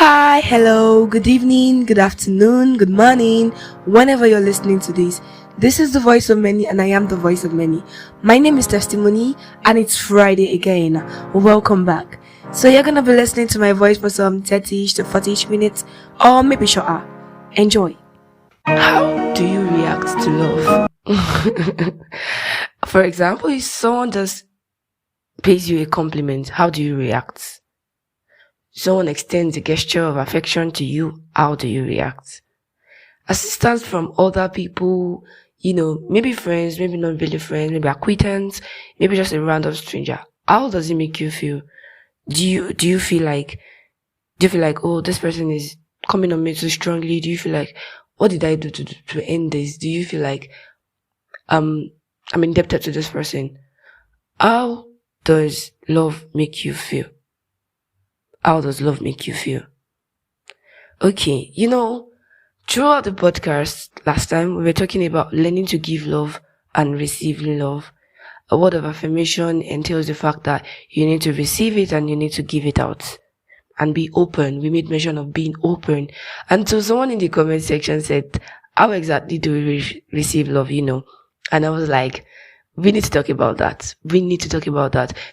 Hi, hello, good evening, good afternoon, good morning, whenever you're listening to this. This is the voice of many, and I am the voice of many. My name is Testimony, and it's Friday again. Welcome back. So, you're gonna be listening to my voice for some 30 to 40 minutes, or maybe shorter. Enjoy. How do you react to love? For example, if someone just pays you a compliment, how do you react? Someone extends a gesture of affection to you, how do you react? Assistance from other people, maybe friends, maybe not really friends, maybe acquaintance, maybe just a random stranger. How does it make you feel? Do you feel like, oh, this person is coming on me too strongly? Do you feel like, what did I do to end this? Do you feel like I'm indebted to this person? How does love make you feel? How does love make you feel? Okay, throughout the podcast last time, we were talking about learning to give love and receiving love. A word of affirmation entails the fact that you need to receive it and you need to give it out. And be open. We made mention of being open. And so someone in the comment section said, how exactly do we receive love, And I was like, we need to talk about that.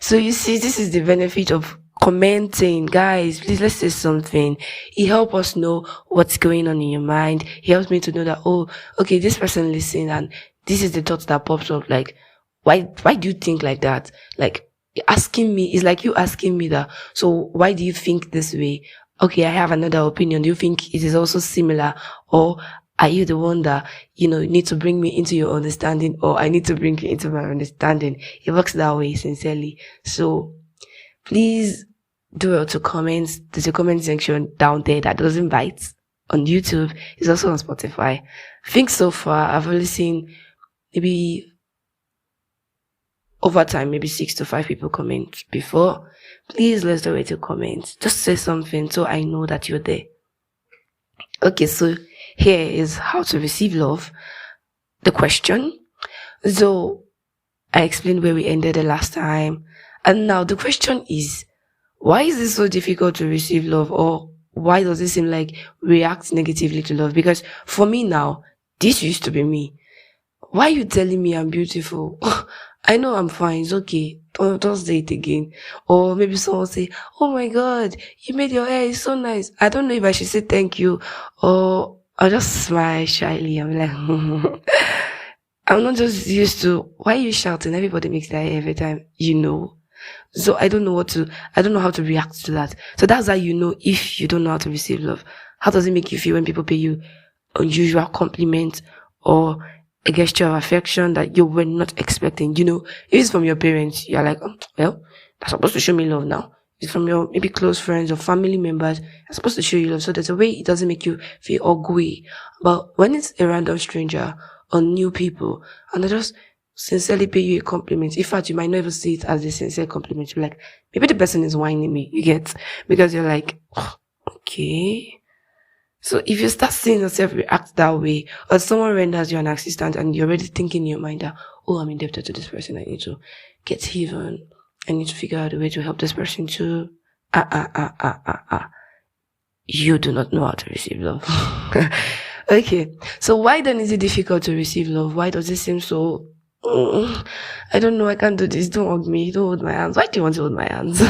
So you see, this is the benefit of commenting. Guys, please, let's say something. It helps us know what's going on in your mind. It helps me to know that, oh, okay, this person listened and this is the thought that pops up. Like, why do you think like that? Like, asking me is like you asking me that. So why do you think this way? Okay, I have another opinion. Do you think it is also similar? Or are you the one that, need to bring me into your understanding, or I need to bring you into my understanding? It works that way, sincerely. So please do well to comment. There's a comment section down there that doesn't bite on YouTube. It's also on Spotify. I think so far I've only seen maybe over time, maybe 6 to 5 people comment before. Please, let's do it to comment. Just say something so I know that you're there. Okay, so here is how to receive love. The question. So I explained where we ended the last time. And now the question is, why is it so difficult to receive love? Or why does it seem like we react negatively to love? Because for me now, this used to be me. Why are you telling me I'm beautiful? I know I'm fine. It's okay. Don't say it again. Or maybe someone say, oh my God, you made your hair. It's so nice. I don't know if I should say thank you, or I'll just smile shyly. I'm like, I'm not just used to, why are you shouting? Everybody makes that every time, So I don't know how to react to that. So that's how you know if you don't know how to receive love. How does it make you feel when people pay you unusual compliments or a gesture of affection that you were not expecting? If it's from your parents, you're like, oh, well, they're supposed to show me love now. It's from your maybe close friends or family members. They're supposed to show you love. So there's a way it doesn't make you feel ugly. But when it's a random stranger or new people and they just sincerely pay you a compliment, in fact, you might not even see it as a sincere compliment. You're like, maybe the person is whining me, you get? Because you're like, oh, okay. So if you start seeing yourself react that way, or someone renders you an assistant and you're already thinking in your mind that, oh, I'm indebted to this person, I need to get even, I need to figure out a way to help this person too. You do not know how to receive love. Okay. So why then is it difficult to receive love? Why does it seem so, I don't know, I can't do this, don't hug me, don't hold my hands. Why do you want to hold my hands?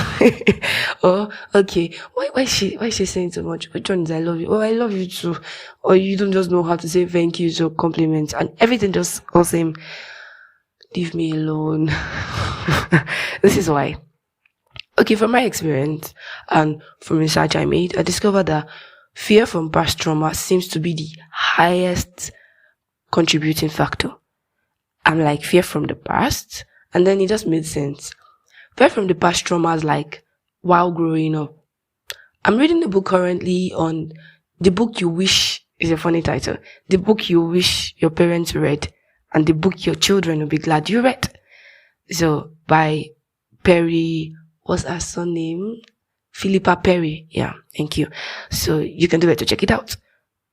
Or, okay, why is she saying so much? Which one is I love you? Oh, I love you too. Or you don't just know how to say thank you to compliments and everything just all same. Leave me alone. This is why. Okay, from my experience and from research I made, I discovered that fear from past trauma seems to be the highest contributing factor. I'm like, fear from the past? And then it just made sense. Fear from the past traumas, like, while growing up. I'm reading the book currently on The Book You Wish, is a funny title. The Book You Wish Your Parents Read, and The Book Your Children Will Be Glad You Read. So, by Perry, what's her surname? Philippa Perry. Yeah, thank you. So, you can do it to check it out.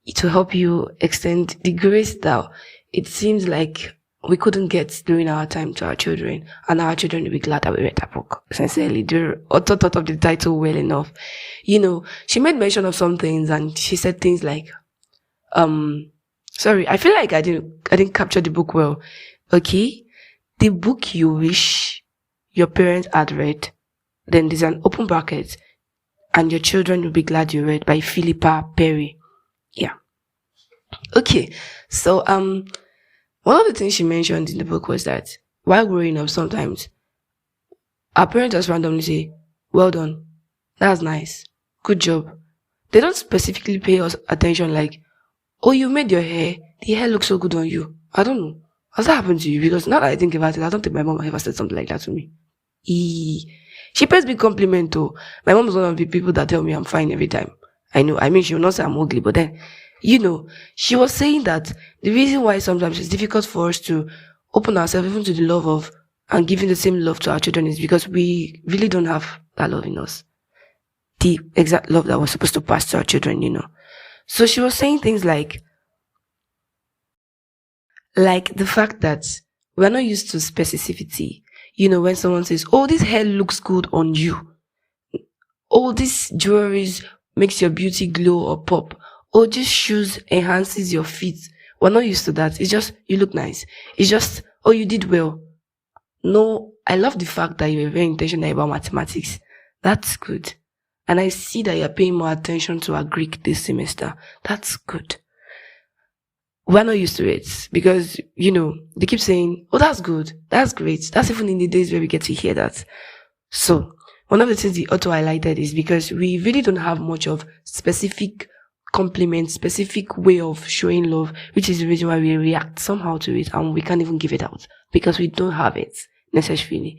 It will help you extend the grace that it seems like we couldn't get during our time to our children, and our children will be glad that we read that book. Sincerely, the author thought of the title well enough. She made mention of some things, and she said things like, sorry, I feel like I didn't capture the book well. Okay, the book you wish your parents had read, then there's an open bracket, and your children will be glad you read, by Philippa Perry. Yeah. Okay, so one of the things she mentioned in the book was that while growing up, sometimes our parents just randomly say, "Well done, that's nice, good job." They don't specifically pay us attention like, "Oh, you made your hair, the hair looks so good on you." I don't know. Has that happened to you? Because now that I think about it, I don't think my mom ever said something like that to me. She pays me compliment though. My mom is one of the people that tell me I'm fine every time. I know. I mean, she will not say I'm ugly, but then, she was saying that the reason why sometimes it's difficult for us to open ourselves even to the love of and giving the same love to our children is because we really don't have that love in us. The exact love that we're supposed to pass to our children. So she was saying things like the fact that we're not used to specificity. When someone says, "Oh, this hair looks good on you. Oh, this jewelry makes your beauty glow or pop. Oh, this shoes enhances your feet." We're not used to that. It's just, you look nice. It's just, "Oh, you did well." No, I love the fact that you were very intentional about mathematics. That's good. And I see that you're paying more attention to our Greek this semester. That's good. We're not used to it because, they keep saying, "Oh, that's good. That's great." That's even in the days where we get to hear that. So, one of the things the author highlighted is because we really don't have much of specific compliment, specific way of showing love, which is the reason why we react somehow to it and we can't even give it out because we don't have it necessarily.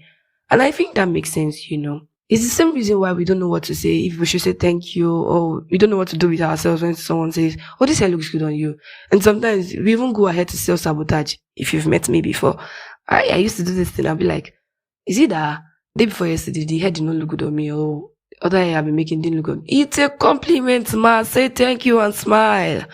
And I think that makes sense. It's the same reason why we don't know what to say, if we should say thank you, or we don't know what to do with ourselves when someone says, "Oh, this hair looks good on you." And sometimes we even go ahead to self-sabotage. If you've met me before, I used to do this thing. I'll be like, "Is it that day before yesterday, the hair did not look good on me, or other hair I've been making didn't look good?" It's a compliment, man. Say thank you and smile.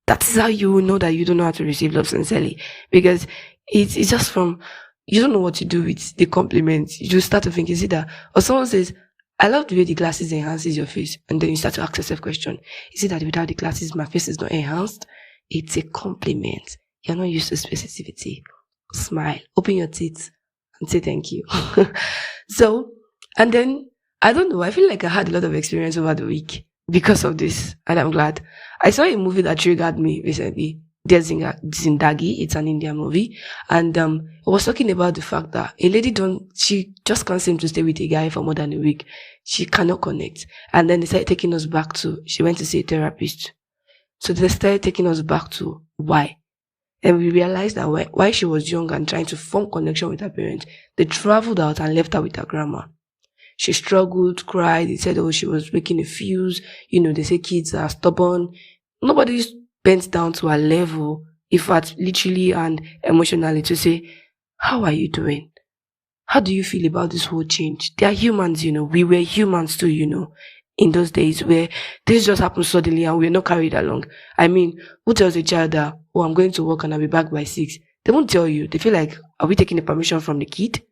That is how you will know that you don't know how to receive love sincerely. Because it's just from, you don't know what to do with the compliment. You just start to think, is it that? Or someone says, "I love the way the glasses enhances your face." And then you start to ask yourself a question. Is it that without the glasses, my face is not enhanced? It's a compliment. You're not used to specificity. Smile. Open your teeth and say thank you. So, and then, I don't know, I feel like I had a lot of experience over the week because of this. And I'm glad. I saw a movie that triggered me recently. There's Zindagi, it's an Indian movie, and it was talking about the fact that a lady she just can't seem to stay with a guy for more than a week. She cannot connect. And then they started taking us back to, she went to see a therapist. So they started taking us back to why. And we realized that while she was young and trying to form connection with her parents, they traveled out and left her with her grandma. She struggled, cried. They said, "Oh, she was breaking a fuse." They say kids are stubborn. Nobody's bent down to her level, in fact, literally and emotionally, to say, "How are you doing? How do you feel about this whole change?" They are humans, we were humans too, in those days where this just happened suddenly and we're not carried along. I mean, who tells a child that, "Oh, I'm going to work and I'll be back by 6? They won't tell you. They feel like, are we taking the permission from the kid?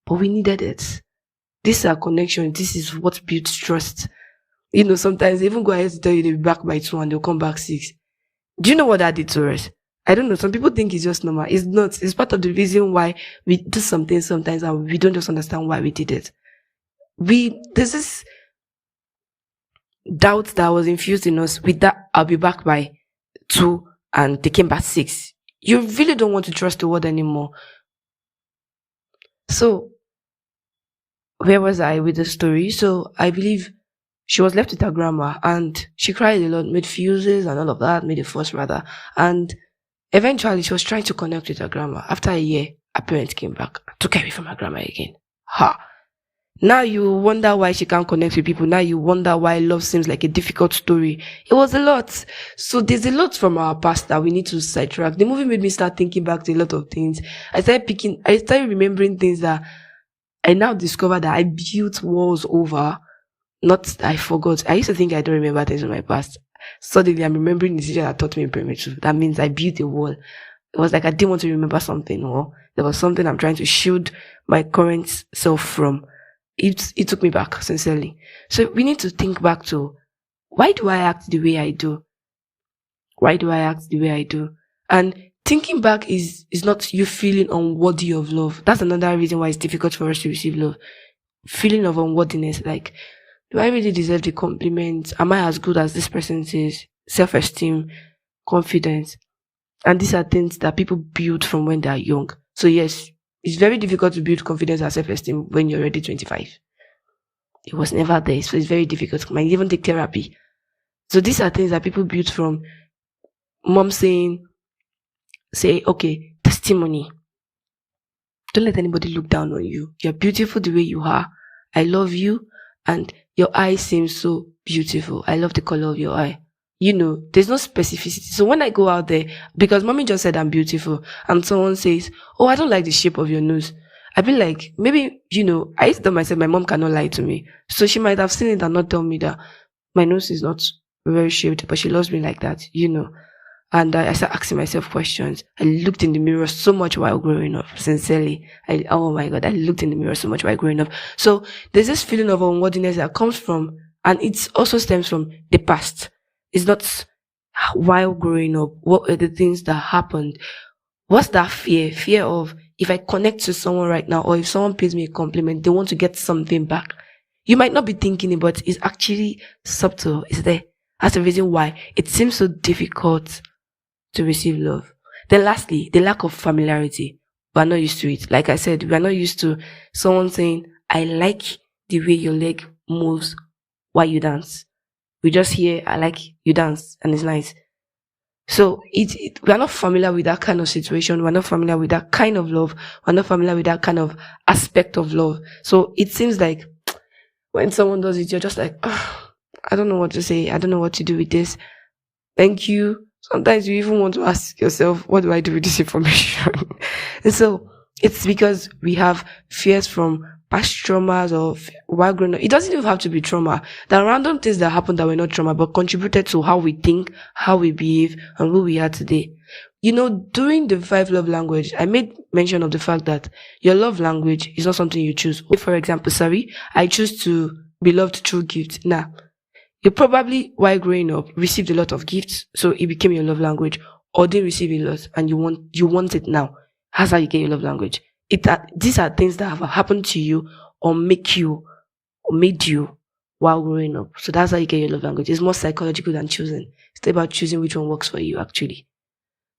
But we needed it. This is our connection. This is what builds trust. Sometimes they even go ahead to tell you they'll be back by 2 and they'll come back 6. Do you know what that did to us? I don't know. Some people think it's just normal. It's not. It's part of the reason why we do something sometimes and we don't just understand why we did it. There's this doubt that was infused in us with that, "I'll be back by 2 and they came back 6. You really don't want to trust the word anymore. So, where was I with the story? So, I believe she was left with her grandma and she cried a lot, made fuses and all of that, made a fuss rather. And eventually she was trying to connect with her grandma. After a year, her parents came back, took her away from her grandma again. Now you wonder why she can't connect with people. Now you wonder why love seems like a difficult story. It was a lot. So there's a lot from our past that we need to sidetrack. The movie made me start thinking back to a lot of things. I started remembering things that I now discover that I built walls over. Not that I forgot. I used to think I don't remember things from my past. Suddenly I'm remembering the teacher that taught me in primary 2. That means I built a wall. It was like I didn't want to remember something, or there was something I'm trying to shield my current self from. It took me back, sincerely. So we need to think back to, why do I act the way I do? Why do I act the way I do? And thinking back is not you feeling unworthy of love. That's another reason why it's difficult for us to receive love. Feeling of unworthiness, like, do I really deserve the compliment? Am I as good as this person says? Self-esteem, confidence. And these are things that people build from when they are young. So yes, it's very difficult to build confidence and self-esteem when you're already 25. It was never there, so it's very difficult. You might even take therapy. So these are things that people build from mom say, okay, testimony. Don't let anybody look down on you. You're beautiful the way you are. I love you, and your eye seems so beautiful. I love the color of your eye. There's no specificity. So when I go out there, because mommy just said I'm beautiful, and someone says, oh, I don't like the shape of your nose, I'd be like, maybe, I used to tell myself my mom cannot lie to me. So she might have seen it and not tell me that my nose is not very shaped, but she loves me like that, And I started asking myself questions. I looked in the mirror so much while growing up, sincerely. Oh my God, I looked in the mirror so much while growing up. So there's this feeling of unworthiness that comes from, and it also stems from the past. It's not while growing up. What are the things that happened? What's that fear? Fear of, if I connect to someone right now, or if someone pays me a compliment, they want to get something back. You might not be thinking it, but it's actually subtle. It's there. That's the reason why it seems so difficult to receive love. Then lastly, the lack of familiarity. We're not used to it. Like I said, we're not used to someone saying, I like the way your leg moves while you dance. We just hear, I like you dance, and it's nice. So we're not familiar with that kind of situation. We're not familiar with that kind of love. We're not familiar with that kind of aspect of love. So it seems like when someone does it, you're just like, oh, I don't know what to say. I don't know what to do with this. Thank you. Sometimes you even want to ask yourself, what do I do with this information? And so it's because we have fears from past traumas or while growing up. It doesn't even have to be trauma. There are random things that happened that were not trauma, but contributed to how we think, how we behave, and who we are today. During the 5 love language, I made mention of the fact that your love language is not something you choose. For example, I choose to be loved through gifts. Nah. You probably, while growing up, received a lot of gifts, so it became your love language, or didn't receive a lot and you want it now. That's how you get your love language. These are things that have happened to you or made you while growing up. So that's how you get your love language. It's more psychological than choosing. It's about choosing which one works for you, actually.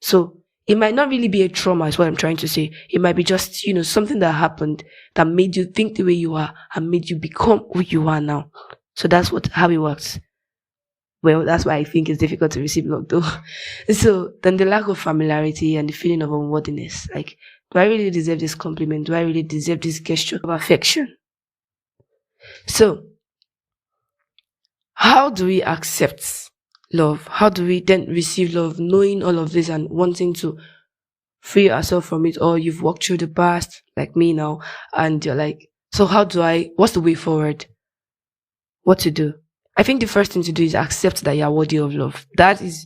So it might not really be a trauma, is what I'm trying to say. It might be just, something that happened that made you think the way you are and made you become who you are now. So that's how it works. Well, that's why I think it's difficult to receive love, though. So then the lack of familiarity and the feeling of unworthiness. Like, do I really deserve this compliment? Do I really deserve this gesture of affection? So, how do we accept love? How do we then receive love, knowing all of this and wanting to free ourselves from it? Or you've walked through the past, like me now, and you're like, so what's the way forward? What to do? I think the first thing to do is accept that you are worthy of love. That is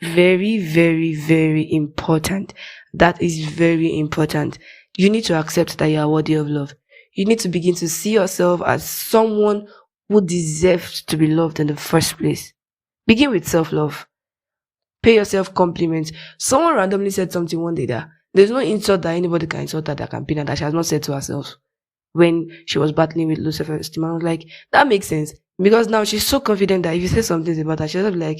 very, very, very important. That is very important. You need to accept that you are worthy of love. You need to begin to see yourself as someone who deserves to be loved in the first place. Begin with self-love. Pay yourself compliments. Someone randomly said something one day that there's no insult that anybody can insult that can pin her that she has not said to herself when she was battling with low self-esteem. I was like, that makes sense. Because now she's so confident that if you say something about her, she'll be like,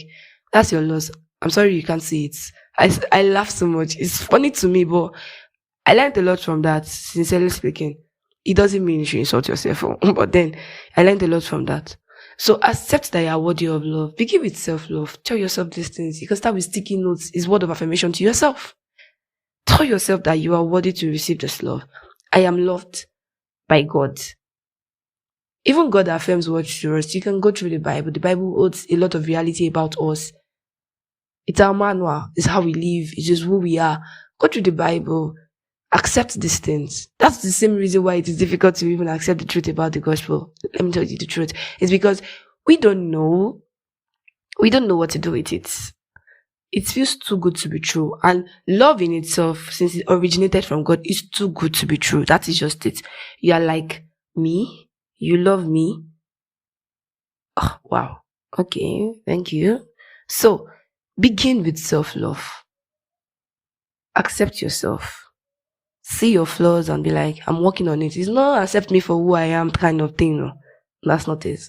that's your loss. I'm sorry you can't see it. I laugh so much. It's funny to me, but I learned a lot from that, sincerely speaking. It doesn't mean you should insult yourself, but then I learned a lot from that. So accept that you are worthy of love. Begin with self-love. Tell yourself these things. You can start with sticky notes. It's word of affirmation to yourself. Tell yourself that you are worthy to receive this love. I am loved by God. Even God affirms words to us. You can go through the Bible. The Bible holds a lot of reality about us. It's our manual. It's how we live. It's just who we are. Go through the Bible. Accept these things. That's the same reason why it is difficult to even accept the truth about the gospel. Let me tell you the truth. It's because we don't know what to do with it. it feels too good to be true. And love in itself, since it originated from God, is too good to be true. That is just it. You are like me. You love me. Oh, wow. Okay. Thank you. So begin with self-love. Accept yourself. See your flaws and be like, I'm working on it. It's not accept me for who I am kind of thing. No, that's not it.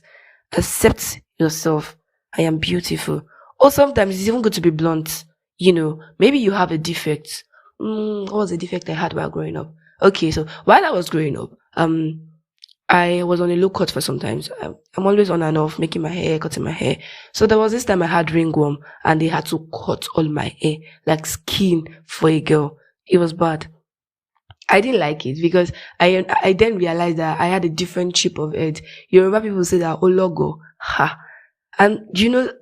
Accept yourself. I am beautiful. Or sometimes it's even good to be blunt. Maybe you have a defect. What was the defect I had while growing up? Okay, so while I was growing up, I was on a low cut for sometimes. I'm always on and off, making my hair, cutting my hair. So there was this time I had ringworm and they had to cut all my hair, like skin for a girl. It was bad. I didn't like it because I then realized that I had a different shape of head. Yoruba people say that Ologo, ha. And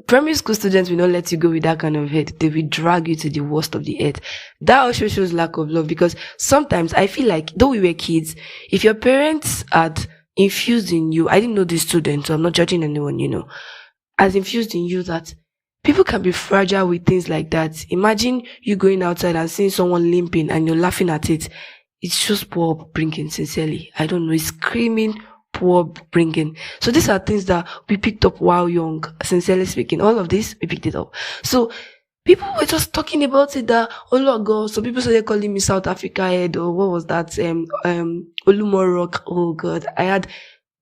primary school students will not let you go with that kind of head. They will drag you to the worst of the head. That also shows lack of love, because sometimes I feel like, though we were kids, if your parents had infused in you, I didn't know this student, so I'm not judging anyone, as infused in you that people can be fragile with things like that. Imagine you going outside and seeing someone limping and you're laughing at it. It's just poor upbringing, sincerely. I don't know. It's screaming poor upbringing. So these are things that we picked up while young, sincerely speaking. All of this, we picked it up. So people were just talking about it that, oh Lord God, so people started calling me South Africa head, or what was that? Olumorok. Oh God. I had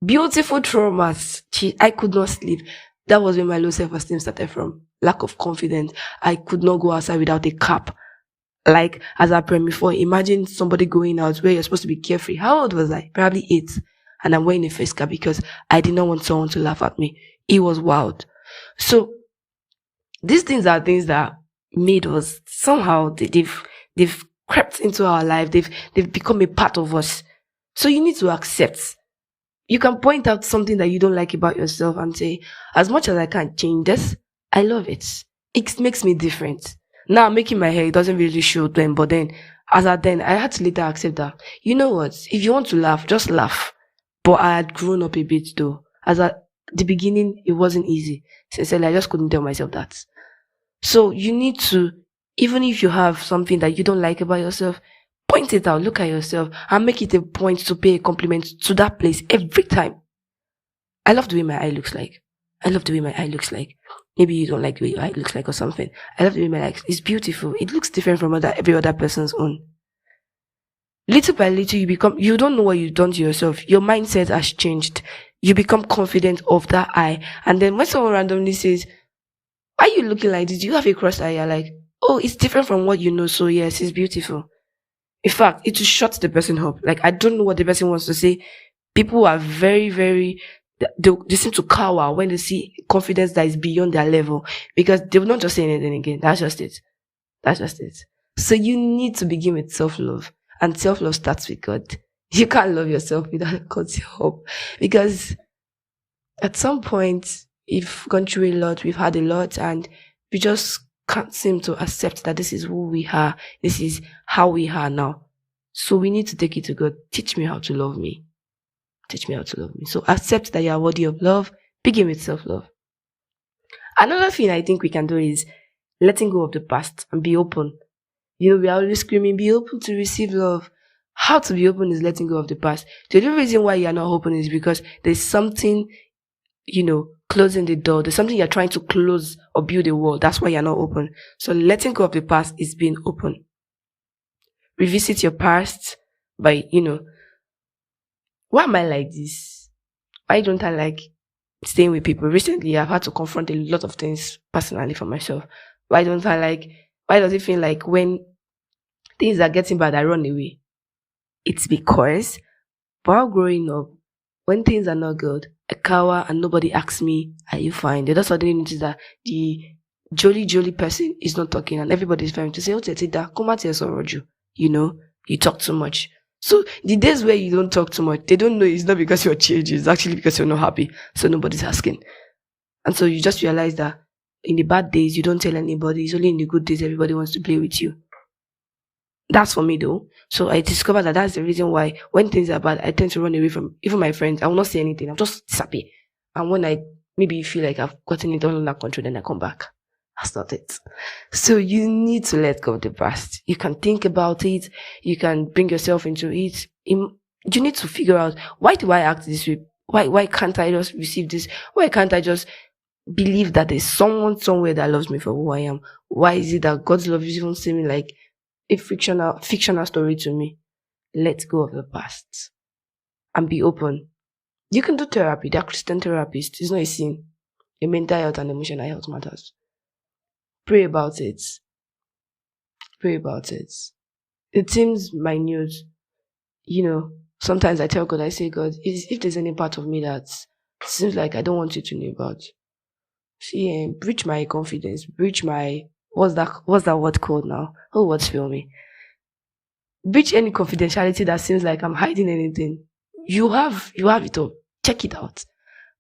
beautiful traumas. I could not sleep. That was where my low self-esteem started from. Lack of confidence. I could not go outside without a cap. Like, as I prayed before, imagine somebody going out where you're supposed to be carefree. How old was I? Probably 8. And I'm wearing a face cap because I did not want someone to laugh at me. It was wild. So, these things are things that made us, somehow, they've crept into our life. They've become a part of us. So you need to accept. You can point out something that you don't like about yourself and say, as much as I can't change this, I love it. It makes me different. Now, making my hair, it doesn't really show them, but then, I had to later accept that, you know what, if you want to laugh, just laugh. But I had grown up a bit though. At the beginning, it wasn't easy. Sincerely, I just couldn't tell myself that. So you need to, even if you have something that you don't like about yourself, point it out, look at yourself, and make it a point to pay a compliment to that place every time. I love the way my eye looks like. Maybe you don't like the way your eye looks like or something. I love the way my eye looks. It's beautiful. It looks different from every other person's own. Little by little, you don't know what you've done to yourself. Your mindset has changed. You become confident of that eye. And then when someone randomly says, why are you looking like this? Do you have a crossed eye? You're like, oh, it's different from what you know. So yes, it's beautiful. In fact, it will shut the person up. Like, I don't know what the person wants to say. People are very, very, they seem to cower when they see confidence that is beyond their level, because they will not just say anything again. That's just it. So you need to begin with self-love, and self-love starts with God. You can't love yourself without God's help, because at some point we've gone through a lot, we've had a lot, and we just can't seem to accept that this is who we are. This is how we are now. So we need to take it to God. Teach me how to love me. So accept that you are worthy of love. Begin with self-love. Another thing I think we can do is letting go of the past and be open. We are always screaming, be open to receive love. How to be open is letting go of the past. The only reason why you are not open is because there's something, closing the door. There's something you're trying to close or build a wall. That's why you're not open. So letting go of the past is being open. Revisit your past by, why am I like this? Why don't I like staying with people? Recently, I've had to confront a lot of things personally for myself. Why does it feel like when things are getting bad, I run away? It's because while growing up, when things are not good, I cower and nobody asks me, are you fine? They just suddenly notice that the jolly person is not talking, and everybody's trying to say, oh, Tetida, come at your you talk too much. So the days where you don't talk too much, they don't know it's not because you're changing, it's actually because you're not happy. So nobody's asking. And so you just realize that in the bad days, you don't tell anybody. It's only in the good days everybody wants to play with you. That's for me though. So I discovered that that's the reason why when things are bad, I tend to run away from even my friends. I will not say anything. I'll just disappear. And when I maybe feel like I've gotten it all under control, then I come back. That's not it. So you need to let go of the past. You can think about it. You can bring yourself into it. You need to figure out, why do I act this way? Why can't I just receive this? Why can't I just believe that there's someone somewhere that loves me for who I am? Why is it that God's love is even seeming like a fictional story to me? Let go of the past and be open. You can do therapy. They're Christian therapists. It's not a sin. Your mental health and emotional health matters. Pray about it. Pray about it. It seems minute. Sometimes I tell God, I say, God, if there's any part of me that seems like I don't want you to know about, breach my confidence, breach my, what's that word called now? Oh, words fail me. Breach any confidentiality that seems like I'm hiding anything. You have it all. Check it out.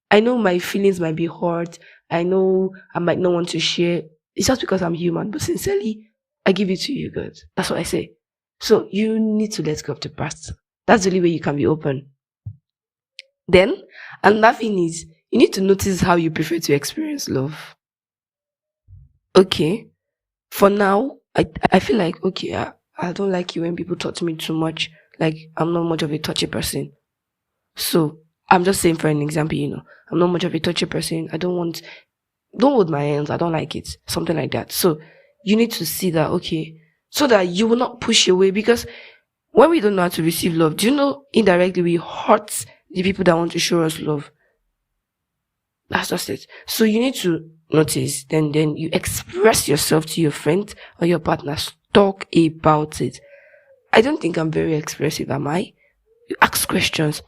I know my feelings might be hurt. I know I might not want to share. It's just because I'm human, but sincerely, I give it to you, God. That's what I say. So you need to let go of the past. That's the only way you can be open. Then, another thing is, you need to notice how you prefer to experience love. Okay. For now, I feel like, okay, I don't like it when people touch me too much. Like, I'm not much of a touchy person. So, I'm just saying for an example, I'm not much of a touchy person. Don't hold my hands. I don't like it. Something like that. So, you need to see that, okay, so that you will not push away, because when we don't know how to receive love, do you know indirectly we hurt the people that want to show us love? That's just it. So you need to notice, then you express yourself to your friend or your partners. Talk about it. I don't think I'm very expressive, am I? You ask questions.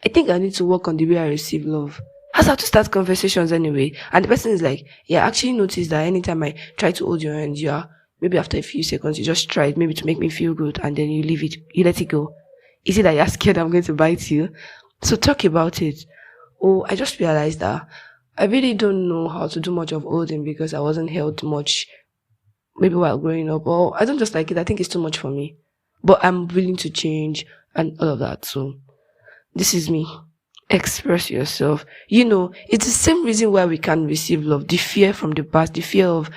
I think I need to work on the way I receive love. That's how to start conversations anyway. And the person is like, yeah, I actually noticed that anytime I try to hold your hand, maybe after a few seconds, you just try it maybe to make me feel good, and then you leave it, you let it go. Is it that you're scared I'm going to bite you? So talk about it. Oh, I just realized that I really don't know how to do much of holding because I wasn't held much maybe while growing up. Or I don't just like it. I think it's too much for me. But I'm willing to change and all of that. So this is me. Express yourself. It's the same reason why we can receive love. The fear from the past, the fear of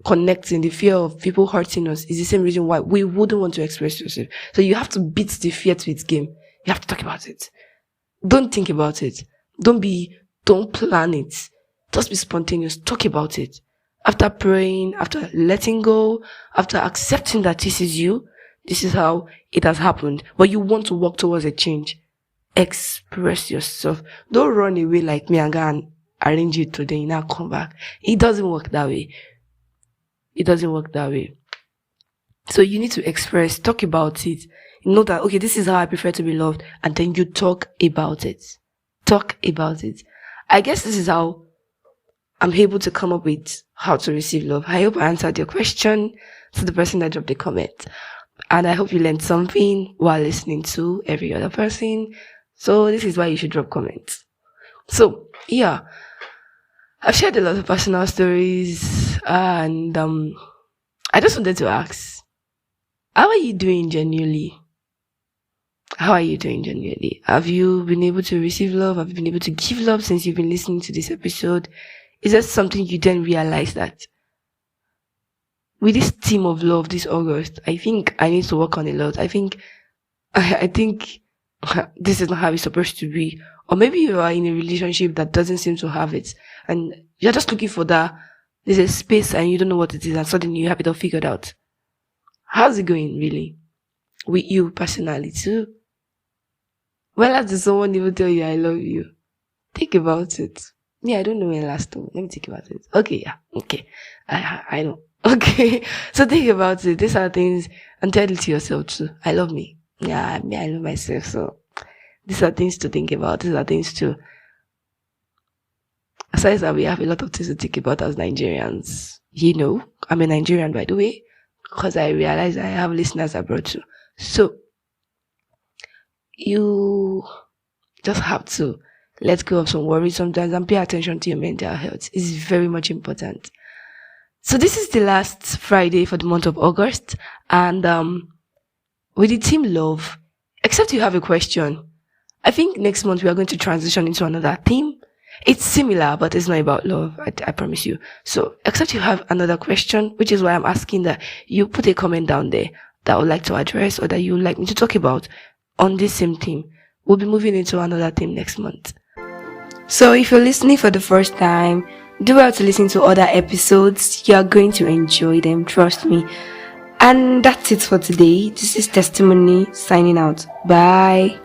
connecting, the fear of people hurting us is the same reason why we wouldn't want to express yourself. So you have to beat the fear to its game. You have to talk about it. Don't think about it. Don't plan it. Just be spontaneous. Talk about it. After praying, after letting go, after accepting that this is you, this is how it has happened, but you want to work towards a change. Express yourself. Don't run away like me and go and arrange it today and now come back. It doesn't work that way. It doesn't work that way. So you need to express, talk about it. Know that, okay, this is how I prefer to be loved. And then you talk about it. Talk about it. I guess this is how I'm able to come up with how to receive love. I hope I answered your question to the person that dropped the comment. And I hope you learned something while listening to every other person. So this is why you should drop comments. So, yeah. I've shared a lot of personal stories, and I just wanted to ask, how are you doing genuinely? How are you doing genuinely? Have you been able to receive love? Have you been able to give love since you've been listening to this episode? Is that something you didn't realize that? With this theme of love this August, I think I need to work on a lot. I think this is not how it's supposed to be. Or maybe you are in a relationship that doesn't seem to have it, and you're just looking for that. There's a space and you don't know what it is, and suddenly you have it all figured out. How's it going, really? With you personally, too? Well, did someone even tell you I love you? Think about it. Yeah, I don't know when last time. Let me think about it. Okay, yeah. Okay. I know. Okay. So think about it. These are things, and tell it to yourself too. I love me. Yeah, I love myself. So these are things to think about. These are things to, aside that we have a lot of things to think about as Nigerians. I'm a Nigerian, by the way, because I realize I have listeners abroad too. So you just have to let go of some worries sometimes and pay attention to your mental health. It's very much important. So this is the last Friday for the month of August, and with the team love, except you have a question, I think next month we are going to transition into another theme. It's similar, but it's not about love. I promise you. So, except you have another question, which is why I'm asking that you put a comment down there that I would like to address or that you would like me to talk about on this same theme. We'll be moving into another theme next month. So, if you're listening for the first time, do well to listen to other episodes. You are going to enjoy them, trust me. And that's it for today. This is Testimony signing out. Bye.